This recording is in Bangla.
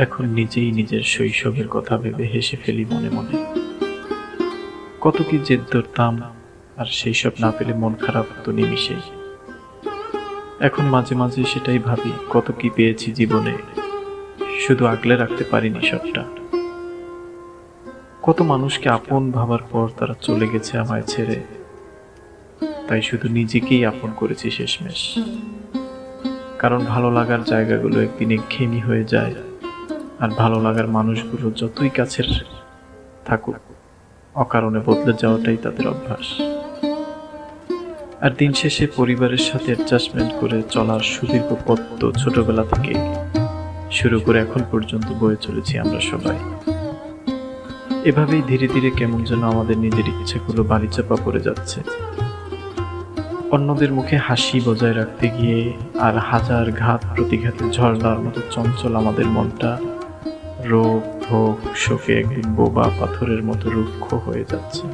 এখন নিজেই নিজের শৈশবের কথা ভেবে হেসে ফেলি মনে মনে। কত কি জেদ ধরতাম, আর সেই সব না পেলে মন খারাপ হতো নিমিষেই। এখন মাঝে মাঝে সেটাই ভাবি, কত কি পেয়েছি জীবনে, শুধু আগলে রাখতে পারিনি সবটা। কত মানুষকে আপন ভাবার পর তারা চলে গেছে আমায় ছেড়ে, তাই শুধু নিজেকেই আপন করেছি শেষমেশ। কারণ ভালো লাগার জায়গাগুলো একদিন একঘেয়েমি হয়ে যায়, আর ভালো লাগার মানুষগুলো যতই কাছের থাকুক, অকারণে বদলে যাওয়াটাই তাদের অভ্যাস। আর দিন শেষে পরিবারের সাথে অ্যাডজাস্টমেন্ট করে চলার সুদীর্ঘ পথ তো ছোটবেলা থেকে শুরু করে এখন পর্যন্ত বয়ে চলেছি আমরা সবাই। এভাবেই ধীরে ধীরে কেমন যেন আমাদের নিজের ইচ্ছেগুলো বালিচাপা পড়ে যাচ্ছে। অন্যদের মুখে হাসি বজায় রাখতে গিয়ে আর হাজার ঘাত প্রতিঘাতে ঝর্ণার মতো চঞ্চল আমাদের মনটা রোগ ভোগ শোকে একদিন বোবা পাথরের মতো রুক্ষ হয়ে যাচ্ছে।